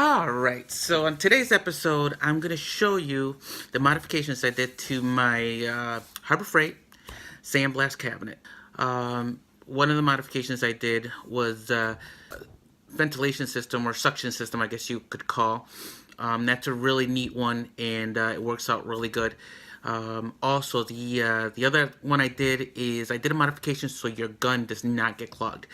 Alright, so on today's episode, I'm going to show you the modifications I did to my Harbor Freight sandblast cabinet. One of the modifications I did was ventilation system, or suction system, I guess you could call. That's a really neat one, and it works out really good. Also, the other one I did is I did a modification so your gun does not get clogged.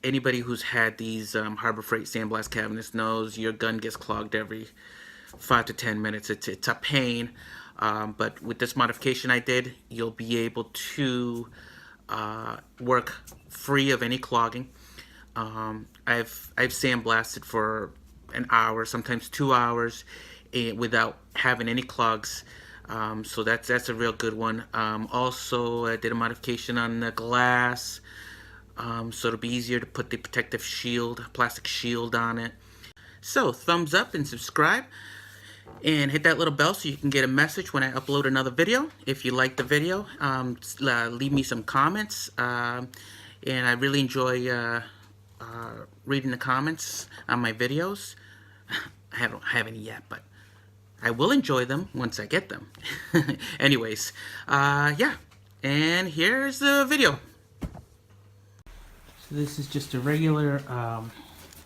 Anybody who's had these Harbor Freight sandblast cabinets knows your gun gets clogged every 5 to 10 minutes. It's a pain, but with this modification I did, you'll be able to work free of any clogging. I've sandblasted for an hour, sometimes 2 hours, without having any clogs. So that's a real good one. Also, I did a modification on the glass. So it'll be easier to put the protective shield, plastic shield on it. So thumbs up and subscribe, and hit that little bell so you can get a message when I upload another video. If you like the video, leave me some comments, and I really enjoy reading the comments on my videos. I don't have any yet, but I will enjoy them once I get them. Anyways, yeah, and here's the video. So this is just a regular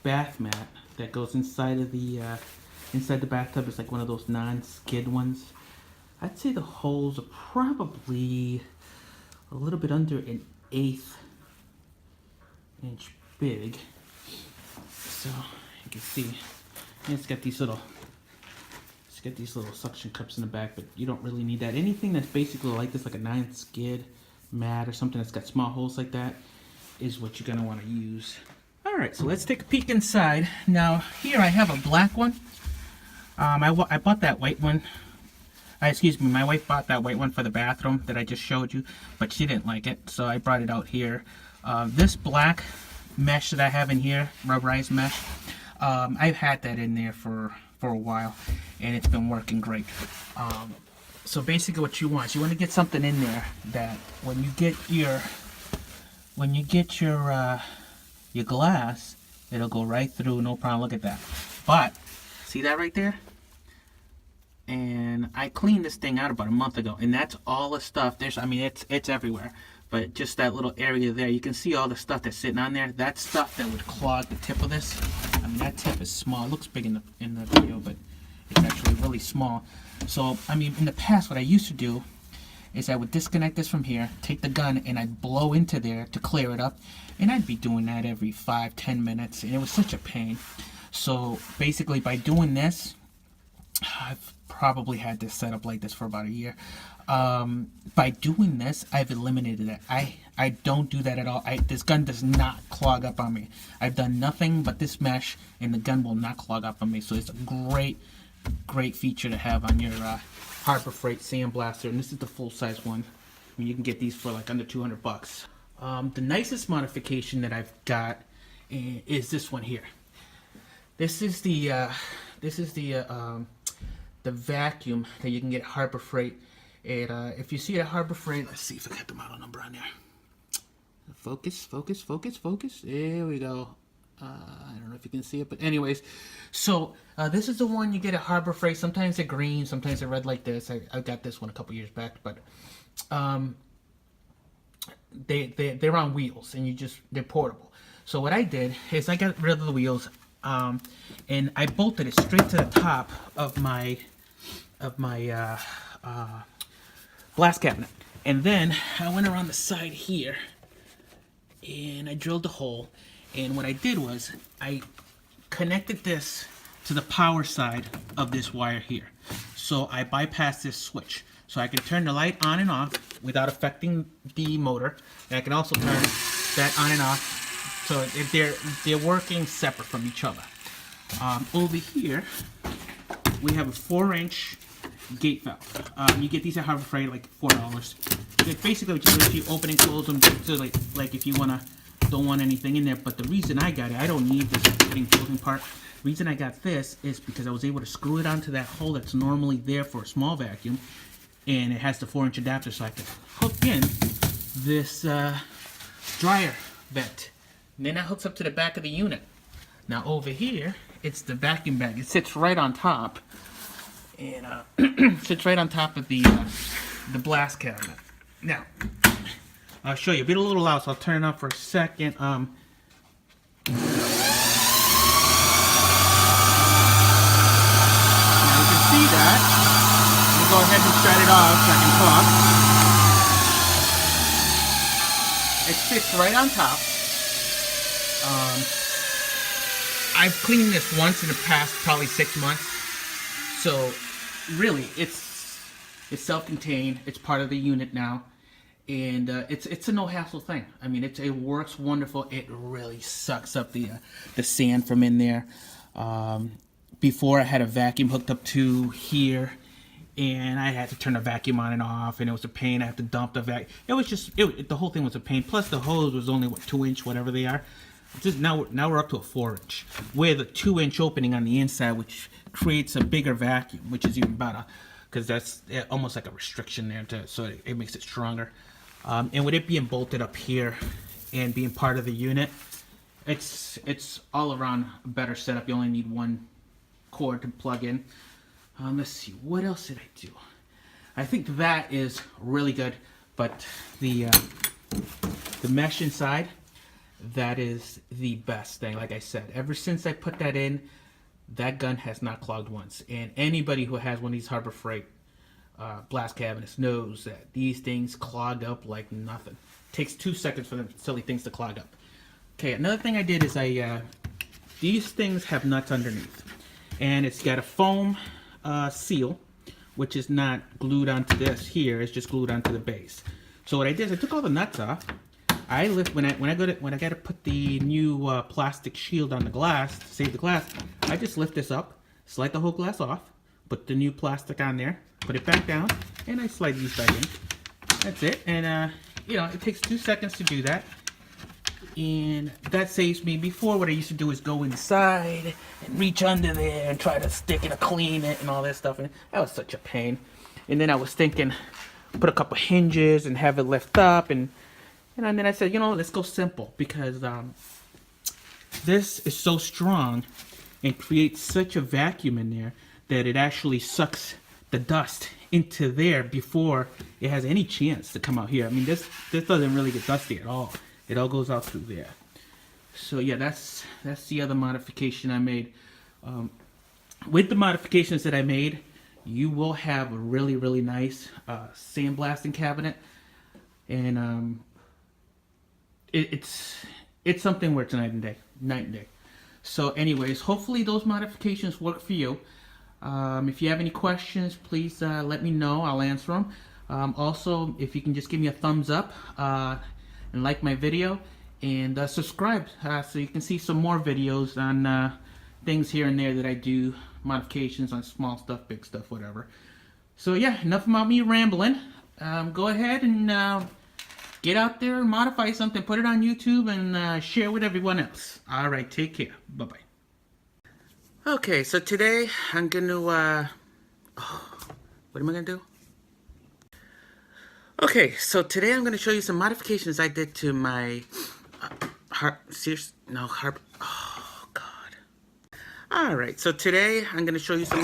bath mat that goes inside of the bathtub. It's like one of those non-skid ones. I'd say the holes are probably a little bit under an 1/8 inch big. So you can see, and it's got these little suction cups in the back, but you don't really need that. Anything that's basically like this, like a non-skid mat or something that's got small holes like that, is what you're going to want to use. Alright, so let's take a peek inside. Now, here I have a black one. I bought that white one. Excuse me, my wife bought that white one for the bathroom that I just showed you, but she didn't like it, so I brought it out here. This black mesh that I have in here, rubberized mesh, I've had that in there for a while, and it's been working great. So basically what you want to get something in there that when you get your glass, it'll go right through, no problem. Look at that. But see that right there? And I cleaned this thing out about a month ago, and that's all the stuff. It's everywhere, but just that little area there, you can see all the stuff that's sitting on there. That's stuff that would clog the tip of this. I mean, that tip is small. It looks big in the video, but it's actually really small. So I mean, in the past, what I used to do is I would disconnect this from here, take the gun, and I'd blow into there to clear it up. And I'd be doing that every 5-10 minutes, and it was such a pain. So basically, by doing this, I've probably had this set up like this for about a year. By doing this, I've eliminated it. I don't do that at all. This gun does not clog up on me. I've done nothing but this mesh, and the gun will not clog up on me. So it's a great feature to have on your Harbor Freight sandblaster, and this is the full-size one. I mean, you can get these for like under 200 bucks. The nicest modification that I've got is this one here. This is the vacuum that you can get at Harbor Freight. If you see it at Harbor Freight, let's see if I got the model number on there. Focus. There we go. I don't know if you can see it, but anyways, so this is the one you get at Harbor Freight. Sometimes they're green, sometimes they're red like this. I got this one a couple years back, but they're on wheels, and they're portable. So what I did is I got rid of the wheels, and I bolted it straight to the top of my blast cabinet, and then I went around the side here, and I drilled a hole. And what I did was I connected this to the power side of this wire here. So I bypassed this switch. So I can turn the light on and off without affecting the motor. And I can also turn that on and off. So they're working separate from each other. Over here, we have a 4-inch gate valve. You get these at Harbor Freight, like $4. It basically just lets you open and close them, so like if you don't want anything in there. But the reason I got it, I don't need this opening closing part. The reason I got this is because I was able to screw it onto that hole that's normally there for a small vacuum, and it has the 4-inch adapter, so I can hook in this dryer vent, and then that hooks up to the back of the unit. Now over here it's the vacuum bag. It sits right on top, and sits right on top of the blast cabinet. Now, I'll show you. It'll be a little loud, so I'll turn it on for a second. Now you can see that. Let me go ahead and shut it off so I can talk. It sits right on top. I've cleaned this once in the past probably 6 months. So really, it's self-contained. It's part of the unit now, and it's a no-hassle thing. I mean, it works wonderful. It really sucks up the sand from in there. Before I had a vacuum hooked up to here, and I had to turn the vacuum on and off, and it was a pain. I had to dump the vacuum. It was just the whole thing was a pain. Plus the hose was only what, 2-inch, whatever they are. Just now we're up to a 4-inch with a 2-inch opening on the inside, which creates a bigger vacuum, which is even better because that's almost like a restriction there, so it makes it stronger. And with it being bolted up here and being part of the unit, it's all around a better setup. You only need one cord to plug in. Let's see, what else did I do? I think that is really good, but the mesh inside, that is the best thing. Like I said, ever since I put that in, that gun has not clogged once. And anybody who has one of these Harbor Freight blast cabinets knows that these things clog up like nothing. It takes 2 seconds for them silly things to clog up. Okay, another thing I did is these things have nuts underneath, and it's got a foam seal, which is not glued onto this here. It's just glued onto the base. So what I did is I took all the nuts off. I lift when I got to put the new plastic shield on the glass to save the glass. I just lift this up, slide the whole glass off, put the new plastic on there, put it back down, and I slide these back in. That's it. And you know, it takes 2 seconds to do that, and that saves me. Before, what I used to do is go inside and reach under there and try to stick it or clean it and all that stuff, and that was such a pain. And then I was thinking, put a couple hinges and have it lift up, and then I said, you know, let's go simple, because this is so strong and creates such a vacuum in there that it actually sucks the dust into there before it has any chance to come out here. I mean, this doesn't really get dusty at all. It all goes out through there. So yeah, that's the other modification I made. With the modifications that I made, you will have a really, really nice sandblasting cabinet, and it's something where it's night and day. So anyways, hopefully those modifications work for you. If you have any questions, please let me know. I'll answer them. Also, if you can just give me a thumbs up and like my video, and subscribe so you can see some more videos on things here and there that I do, modifications on small stuff, big stuff, whatever. So yeah, enough about me rambling. Go ahead and get out there and modify something, put it on YouTube, and share with everyone else. All right, take care. Bye-bye. Okay, so today I'm going to, what am I going to do? Okay, so today I'm going to show you some modifications I did to my, oh, God. All right, so today I'm going to show you some